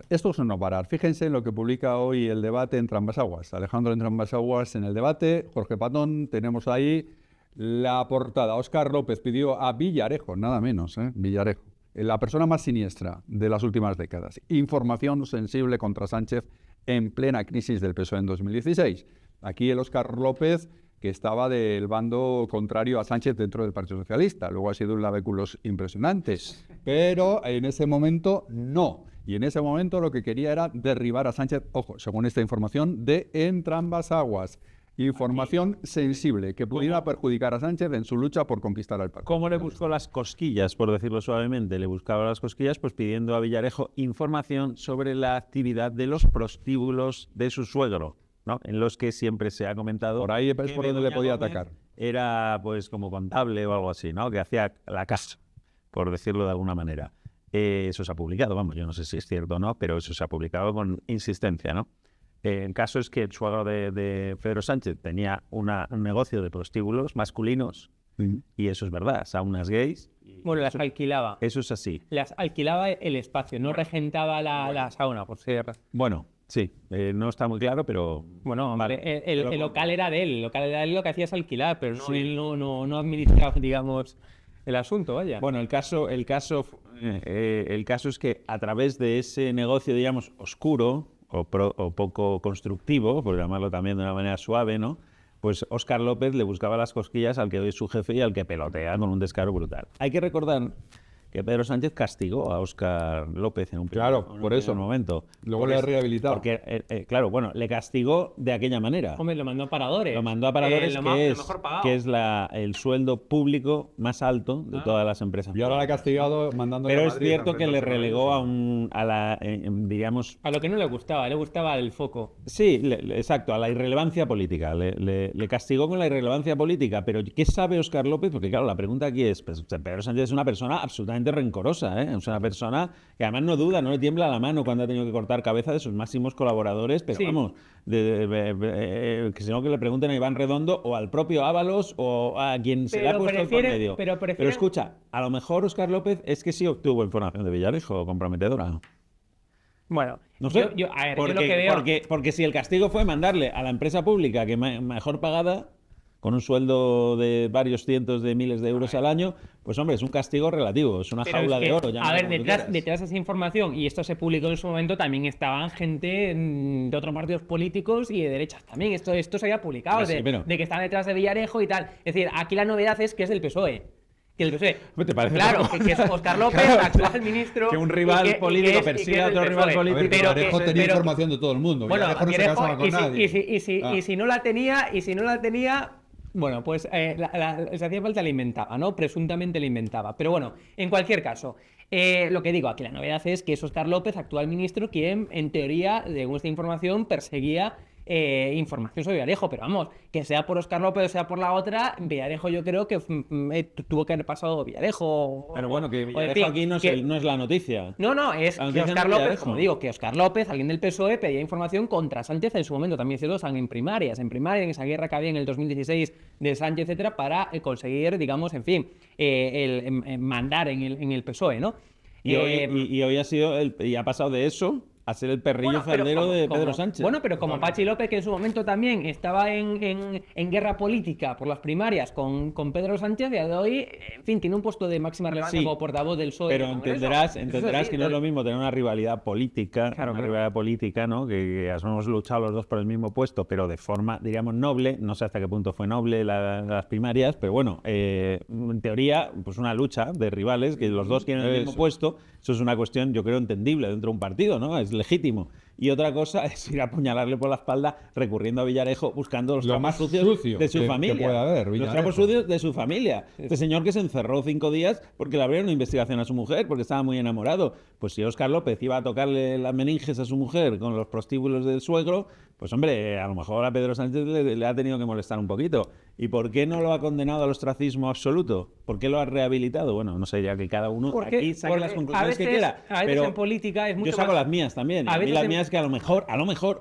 esto es un no parar. Fíjense en lo que publica hoy el debate en Trambasaguas. Alejandro en Trambasaguas en el debate, Jorge Patón, tenemos ahí la portada. Óscar López pidió a Villarejo, nada menos, Villarejo, la persona más siniestra de las últimas décadas. Información sensible contra Sánchez en plena crisis del PSOE en 2016. Aquí el Óscar López, que estaba del bando contrario a Sánchez dentro del Partido Socialista. Luego ha sido un lavéculos impresionante. Pero en ese momento no. Y en ese momento lo que quería era derribar a Sánchez, ojo, según esta información, de Entrambas-Aguas. Información sensible que pudiera perjudicar a Sánchez en su lucha por conquistar al pacto. ¿Cómo le buscó las cosquillas, por decirlo suavemente? Le buscaba las cosquillas pues pidiendo a Villarejo información sobre la actividad de los prostíbulos de su suegro, ¿no? En los que siempre se ha comentado... Por ahí es por donde le podía atacar. Era pues como contable o algo así, ¿no? Que hacía la casa, por decirlo de alguna manera. Eso se ha publicado, vamos, yo no sé si es cierto o no, pero eso se ha publicado con insistencia, ¿no? El caso es que el suegro de Pedro Sánchez tenía un negocio de prostíbulos masculinos, y eso es verdad, saunas gays. Bueno, las alquilaba. Eso es así. Las alquilaba el espacio, no regentaba la sauna, por cierto. Bueno, sí, no está muy claro, pero... Bueno, vale. el local era de él, el local era de él, lo que hacía es alquilar, pero no, él no administraba, digamos, el asunto, vaya. Bueno, el caso es que a través de ese negocio, digamos, oscuro o poco constructivo, por llamarlo también de una manera suave, ¿no? Pues Óscar López le buscaba las cosquillas al que hoy es su jefe y al que pelotea con un descaro brutal. Hay que recordar que Pedro Sánchez castigó a Óscar López en un momento. Luego le ha rehabilitado. Porque, claro, bueno, le castigó de aquella manera. Hombre, lo mandó a Paradores. Lo mandó a Paradores, que es el sueldo público más alto de todas las empresas. Y ahora le ha castigado mandándole Pero a es Madrid cierto que le relegó a lo que no le gustaba el foco. Sí, exacto, a la irrelevancia política. Le castigó con la irrelevancia política. Pero ¿qué sabe Óscar López? Porque claro, la pregunta aquí es, pues, Pedro Sánchez es una persona absolutamente rencorosa, ¿eh? Es una persona que además no duda, no le tiembla la mano cuando ha tenido que cortar cabeza de sus máximos colaboradores, pero sí. Vamos, que sino que le pregunten a Iván Redondo o al propio Ábalos o a quien se le ha puesto por medio. Pero escucha, a lo mejor Óscar López es que sí obtuvo información de Villarejo comprometedora. Bueno, no sé, yo lo que veo... porque si el castigo fue mandarle a la empresa pública que mejor pagada, con un sueldo de varios cientos de miles de euros al año, pues hombre, es un castigo relativo, es una jaula de oro. A ver, detrás de esa información, y esto se publicó en su momento, también estaban gente de otros partidos políticos y de derechas también. Esto se había publicado, de que estaban detrás de Villarejo y tal. Es decir, aquí la novedad es que es del PSOE. Que el PSOE, ¿te parece? Claro, que es Óscar López, actual ministro. Que un rival político persiga a otro rival político. Villarejo tenía información de todo el mundo. Bueno, Villarejo no se casaba con nadie. Y si no la tenía, bueno, pues si hacía falta la inventaba, ¿no? Presuntamente la inventaba. Pero bueno, en cualquier caso, lo que digo aquí, la novedad es que es Óscar López, actual ministro, quien en teoría, según esta información, perseguía información sobre Villarejo, pero vamos, que sea por Óscar López o sea por la otra, Villarejo yo creo que tuvo que haber pasado Villarejo. Pero bueno, que Villarejo aquí no es la noticia. No, es que Óscar López, como digo, que Óscar López, alguien del PSOE, pedía información contra Sánchez en su momento, también cierto, en primarias, en esa guerra que había en el 2016 de Sánchez, etcétera, para conseguir, digamos, en fin, mandar en el PSOE, ¿no? Y hoy ha pasado de eso a ser el perrillo faldero de Pedro Sánchez. Bueno, pero como Pachi López, que en su momento también estaba en guerra política por las primarias con Pedro Sánchez, y de hoy, en fin, tiene un puesto de máxima relevancia como portavoz del PSOE. Pero entenderás que no es lo mismo tener una rivalidad política, rivalidad política, ¿no? Que hemos luchado los dos por el mismo puesto, pero de forma, diríamos, noble. No sé hasta qué punto fue noble las primarias, pero bueno, en teoría, pues una lucha de rivales, que los dos quieren el mismo puesto. Eso es una cuestión, yo creo, entendible dentro de un partido, ¿no? Es legítimo. Y otra cosa es ir a apuñalarle por la espalda recurriendo a Villarejo buscando los trapos sucios de su familia. Que puede haber, los trapos sucios de su familia. Este señor que se encerró 5 días porque le abrieron una investigación a su mujer, porque estaba muy enamorado. Pues si Óscar López iba a tocarle las meninges a su mujer con los prostíbulos del suegro, pues hombre, a lo mejor a Pedro Sánchez le ha tenido que molestar un poquito. ¿Y por qué no lo ha condenado al ostracismo absoluto? ¿Por qué lo ha rehabilitado? Bueno, no sé, ya que cada uno aquí saque las conclusiones que quiera. Pero en política es mucho yo saco las mías también. A mí las mías es que a lo mejor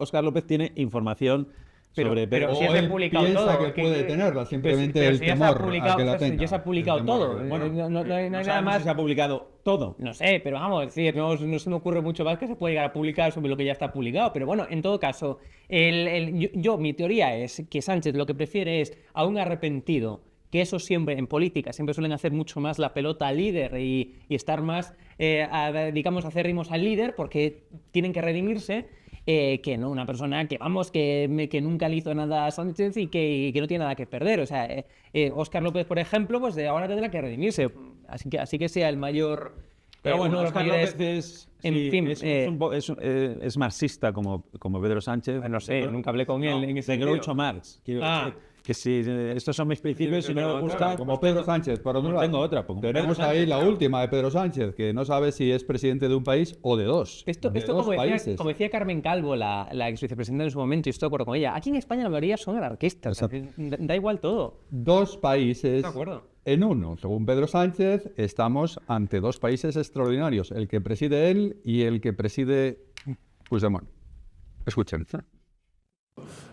Óscar López tiene información sobre pero si se ha publicado piensa todo, que puede tenerla, simplemente el temor a que la tenga. Ya se ha publicado todo. Bueno, no hay nada más. Se ha publicado todo. No sé, pero vamos, es decir, no se me ocurre mucho más que se puede llegar a publicar sobre lo que ya está publicado. Pero bueno, en todo caso, mi teoría es que Sánchez lo que prefiere es a un arrepentido, que eso siempre en política siempre suelen hacer mucho más la pelota al líder y estar más, digamos, acérrimos al líder porque tienen que redimirse. Que no una persona que, vamos, que nunca le hizo nada a Sánchez y que no tiene nada que perder. O sea, Óscar López, por ejemplo, pues de ahora tendrá que redimirse. Así que sea el mayor... Pero bueno, uno de los Óscar mayores- López en fin, es marxista como Pedro Sánchez. no sé, nunca hablé con él en ese de sentido. Groucho Marx. Quiero Ah. decir que si estos son mis principios y no me gusta, Como Pedro Sánchez, por otro no lado. tengo otra. Pongo Tenemos Pedro ahí Sánchez. la última de Pedro Sánchez, que no sabe si es presidente de un país o de dos. Esto de dos países. como decía Carmen Calvo, la ex vicepresidenta en su momento, y estoy de acuerdo con ella, aquí en España la mayoría son anarquistas. O sea, da igual todo. Dos países De acuerdo. en uno. Según Pedro Sánchez, estamos ante dos países extraordinarios, el que preside él y el que preside Puigdemont. Escuchen.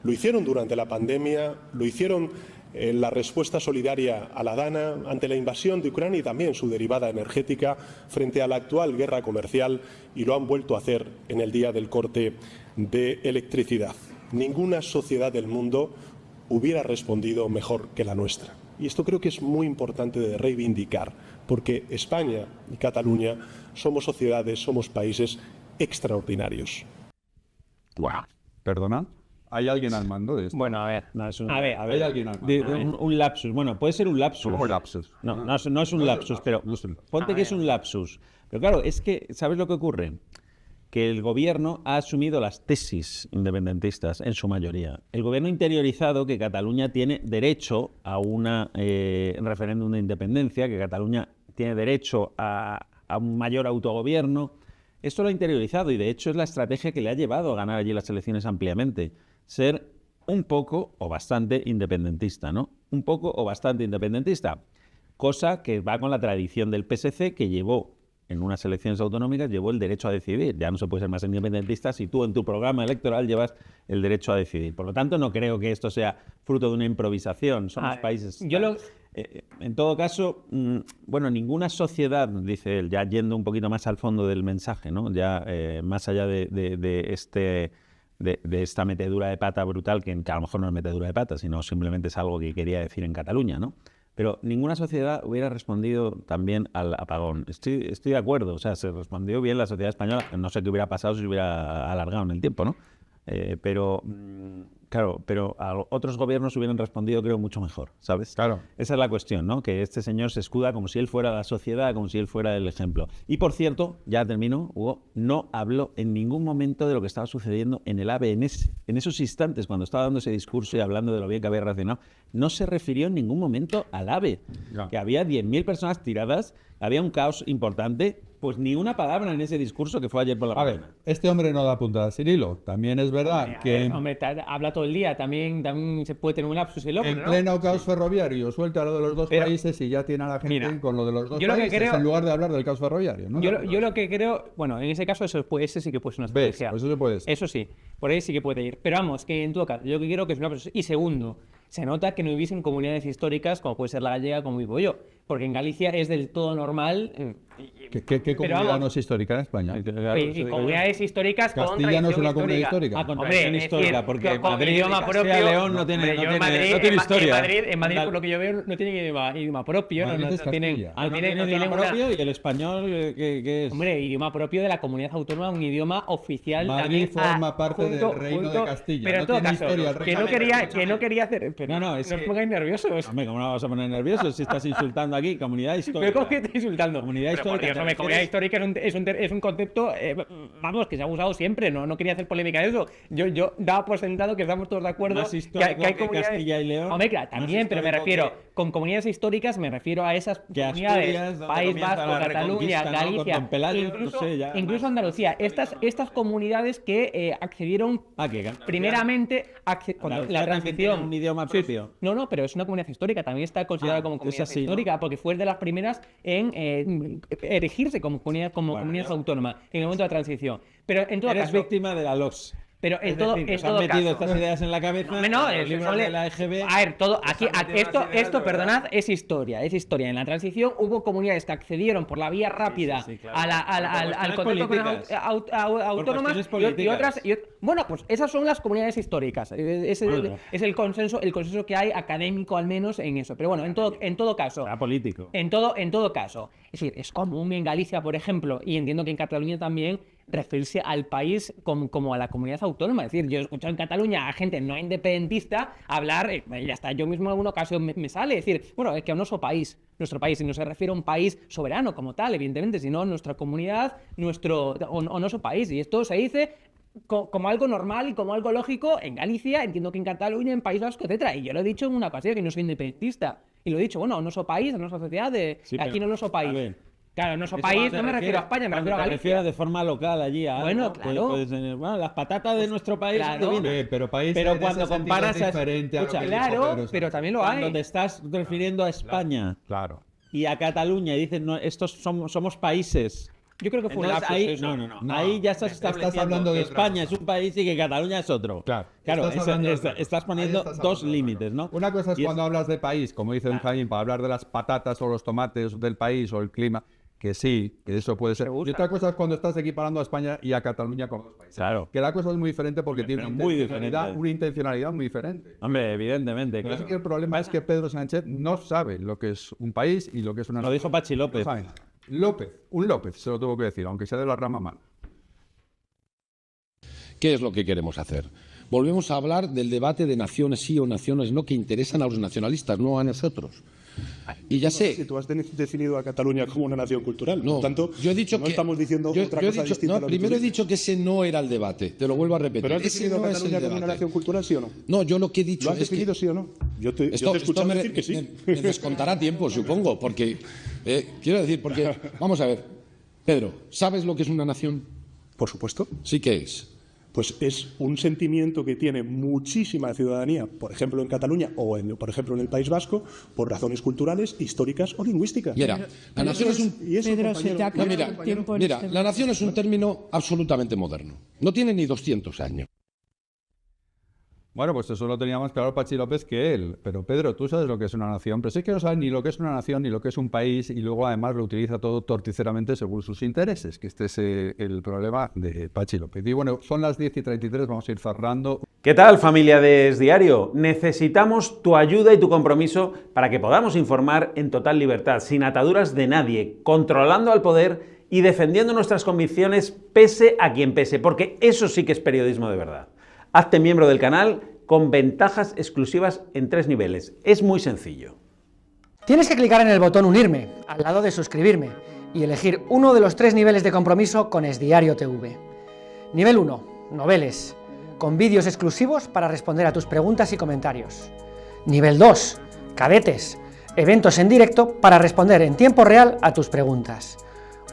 Lo hicieron durante la pandemia, lo hicieron en la respuesta solidaria a la DANA ante la invasión de Ucrania y también su derivada energética frente a la actual guerra comercial y lo han vuelto a hacer en el día del corte de electricidad. Ninguna sociedad del mundo hubiera respondido mejor que la nuestra. Y esto creo que es muy importante de reivindicar, porque España y Cataluña somos sociedades, somos países extraordinarios. ¿Perdona? ¿Hay alguien al mando de esto? Bueno, a ver. No, es un, A ver. ¿Hay alguien al mando? un lapsus. Bueno, puede ser un lapsus. Un lapsus. No es un lapsus, pero no es un lapsus. ponte que es un lapsus. Pero claro, es que, ¿sabes lo que ocurre? Que el gobierno ha asumido las tesis independentistas en su mayoría. El gobierno ha interiorizado que Cataluña tiene derecho a un referéndum de independencia, que Cataluña tiene derecho a un mayor autogobierno. Esto lo ha interiorizado y de hecho es la estrategia que le ha llevado a ganar allí las elecciones ampliamente. Ser un poco o bastante independentista, ¿no? Un poco o bastante independentista. Cosa que va con la tradición del PSC, que llevó en unas elecciones autonómicas, llevó el derecho a decidir. Ya no se puede ser más independentista si tú en tu programa electoral llevas el derecho a decidir. Por lo tanto, no creo que esto sea fruto de una improvisación. Somos países... En todo caso, bueno, ninguna sociedad, dice él, ya yendo un poquito más al fondo del mensaje, ¿no? Ya más allá de esta metedura de pata brutal, que a lo mejor no es metedura de pata, sino simplemente es algo que quería decir en Cataluña, ¿no? Pero ninguna sociedad hubiera respondido también al apagón. Estoy de acuerdo, o sea, se respondió bien la sociedad española. No sé qué hubiera pasado si se hubiera alargado en el tiempo, ¿no? Claro, pero a otros gobiernos hubieran respondido, creo, mucho mejor, ¿sabes? Claro. Esa es la cuestión, ¿no? Que este señor se escuda como si él fuera la sociedad, como si él fuera el ejemplo. Y, por cierto, ya termino, Hugo, no habló en ningún momento de lo que estaba sucediendo en el AVE. En esos instantes, cuando estaba dando ese discurso y hablando de lo bien que había reaccionado, no se refirió en ningún momento al AVE. Ya. Que había 10.000 personas tiradas, había un caos importante. Pues ni una palabra en ese discurso que fue ayer por la A ver, mañana. este hombre no da puntadas sin hilo. También es verdad que Habla todo el día, también se puede tener un lapsus el hombre, en ¿no? pleno caos ferroviario suelta lo de los dos Pero- países y ya tiene a la gente Mira, con lo de los dos yo lo que países creo- en lugar de hablar del caos ferroviario, ¿no? Yo lo que creo, bueno, en ese caso ese sí que puede ser una ¿Ves? estrategia. Pues eso se puede ser. Eso sí, por ahí sí que puede ir. Pero vamos, que en todo caso, yo que creo que es una lapsus. Y segundo, se nota que no vivís en comunidades históricas como puede ser la gallega, como vivo yo. Porque en Galicia es del todo normal. ¿Qué comunidad vamos. no es histórica en España? Y comunidades históricas con Castilla no es tradición una comunidad histórica. Ah, con Hombre, tradición es histórica, decir, porque con Madrid, idioma Castilla propio. y León no tiene, Hombre, no yo en tiene, Madrid- no tiene en historia. Madrid, Andal- por lo que yo veo, no tienen idioma propio. Madrid no es tienen, Castilla. Ah, no tienen tiene idioma una- propio y el español, ¿qué es? Hombre, idioma propio de la comunidad autónoma, un idioma oficial. Madrid también, forma parte del Reino de Castilla, Pero en no todo tiene caso, historia el que Reino no de quería hacer. Pero No, es no que- os pongáis nerviosos. Hombre, ¿cómo no vamos a poner nerviosos si estás insultando aquí? Comunidad histórica. Pero ¿cómo que estoy insultando? Comunidad Pero, por histórica. Dios, hombre, comunidad histórica es un concepto, vamos, que se ha usado siempre. No quería hacer polémica de eso. Yo daba por sentado que estamos todos de acuerdo Más que histórico hay que comunidades. Castilla y León. Hombre, claro, Más también, pero me histórico refiero, con comunidades históricas me refiero a esas Que comunidades, Asturias, donde País comienza Vasco, la Cataluña, Reconquista, ¿no? Con Galicia, Don Pelayo, incluso, no sé, ya incluso más- Andalucía. Estas comunidades que accedieron Que primeramente cuando Andalucía la también transición. tiene un idioma propio. No, pero es una comunidad histórica, también está considerada como es comunidad así, ¿no? histórica, porque fue de las primeras en erigirse como comunidad autónoma en el momento de la transición. Pero en todo Eres caso, víctima de la LOS. Pero en Es todo, decir, en nos han todo metido caso. estas ideas en la cabeza. No, los libros de la EGB. a ver, todo, aquí, han metido unas ideas de perdonad, verdad. es historia. En la transición hubo comunidades que accedieron por la vía rápida sí, claro. al Por contrato con cuestiones autónomas cuestiones y otras. políticas. Bueno, pues esas son las comunidades históricas. Es el consenso que hay académico al menos en eso. Pero bueno, en todo caso. Era político. En todo caso. Es decir, es común en Galicia, por ejemplo, y entiendo que en Cataluña también, referirse al país como a la comunidad autónoma. Es decir, yo he escuchado en Cataluña a gente no independentista hablar, y hasta yo mismo en alguna ocasión me sale decir, bueno, es que nuestro país, y no se refiere a un país soberano como tal, evidentemente, sino nuestra comunidad, o nuestro país. Y esto se dice como algo normal y como algo lógico en Galicia, entiendo que en Cataluña, en País Vasco, etcétera. Y yo lo he dicho en una ocasión que no soy independentista. Y lo he dicho, bueno, nuestro país, nuestra sociedad, Sí, aquí pero, no nuestro país. a ver, Claro, nuestro eso país cuando no te me refiero a España, me cuando refiero a te Galicia. refieres de forma local allí a Bueno, algo, claro. puedes tener, bueno, las patatas de nuestro país claro. son divinas. Pero país Pero en cuando ese sentido comparas es diferente a lo escucha, que dijo Claro, Pedro pero también lo cuando hay. te estás refiriendo a España Claro. y a Cataluña y dices, no, estos somos países. Yo creo que fue un Entonces, lapsus ahí, eso. no. Ahí ya estás hablando de otra España cosa. es un país y que Cataluña es otro. Claro. Claro, Estás hablando de otra cosa. estás poniendo Ahí estás dos hablando de otra límites, ¿no? Una cosa es Y cuando hablas de país, como dice Benjamín, para hablar de las patatas o los tomates del país o el clima, que sí, que eso puede ser. Me gusta. Y otra cosa es cuando estás equiparando a España y a Cataluña como dos países. Claro. Que la cosa es muy diferente porque Hombre, tiene pero muy diferente. una intencionalidad muy diferente. Hombre, evidentemente. Pero claro. es que el problema es que Pedro Sánchez no sabe lo que es un país y lo que es una Lo dijo Pachi López. No sabe nada. López, se lo tuvo que decir, aunque sea de la rama mala. ¿Qué es lo que queremos hacer? Volvemos a hablar del debate de naciones sí o naciones no que interesan a los nacionalistas, no a nosotros. Y ya sé. Si tú has definido a Cataluña como una nación cultural, No, por tanto, yo he dicho no que estamos diciendo yo otra he cosa dicho- distinta no, a lo que tú primero he dices. dicho que ese no era el debate. Te lo vuelvo a repetir. ¿Pero has Ese definido no a es el Cataluña como una debate. nación cultural, sí o no? No, yo lo que he dicho ¿Lo has es que definido sí o no? Yo te he escuchado me, decir que sí. me descontará tiempo, supongo, porque quiero decir, porque vamos a ver, Pedro, ¿sabes lo que es una nación? Por supuesto. Sí que es. Pues es un sentimiento que tiene muchísima ciudadanía, por ejemplo en Cataluña o por ejemplo en el País Vasco, por razones culturales, históricas o lingüísticas. Mira, la nación es un Y eso, Pedro, compañero, se te ha acabado mira, el tiempo en mira, este la nación es un término absolutamente moderno. No tiene ni 200 años. Bueno, pues eso lo tenía más claro Pachi López que él. Pero Pedro, tú sabes lo que es una nación, pero sí que no sabes ni lo que es una nación ni lo que es un país y luego además lo utiliza todo torticeramente según sus intereses, que este es el problema de Pachi López. Y bueno, son las 10:33, vamos a ir cerrando. ¿Qué tal, familia de Es Diario? Necesitamos tu ayuda y tu compromiso para que podamos informar en total libertad, sin ataduras de nadie, controlando al poder y defendiendo nuestras convicciones pese a quien pese, porque eso sí que es periodismo de verdad. Hazte miembro del canal con ventajas exclusivas en 3 niveles. Es muy sencillo. Tienes que clicar en el botón Unirme, al lado de Suscribirme, y elegir uno de los 3 niveles de compromiso con Es Diario TV. Nivel 1, Noveles, con vídeos exclusivos para responder a tus preguntas y comentarios. Nivel 2, Cadetes, eventos en directo para responder en tiempo real a tus preguntas.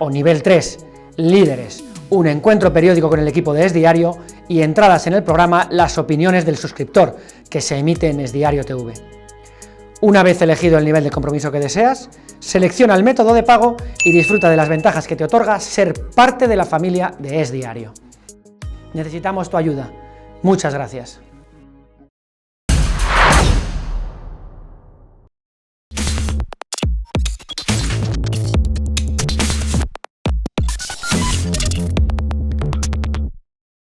O nivel 3, Líderes, un encuentro periódico con el equipo de Es Diario y entradas en el programa Las opiniones del suscriptor, que se emite en Es Diario TV. Una vez elegido el nivel de compromiso que deseas, selecciona el método de pago y disfruta de las ventajas que te otorga ser parte de la familia de Es Diario. Necesitamos tu ayuda. Muchas gracias.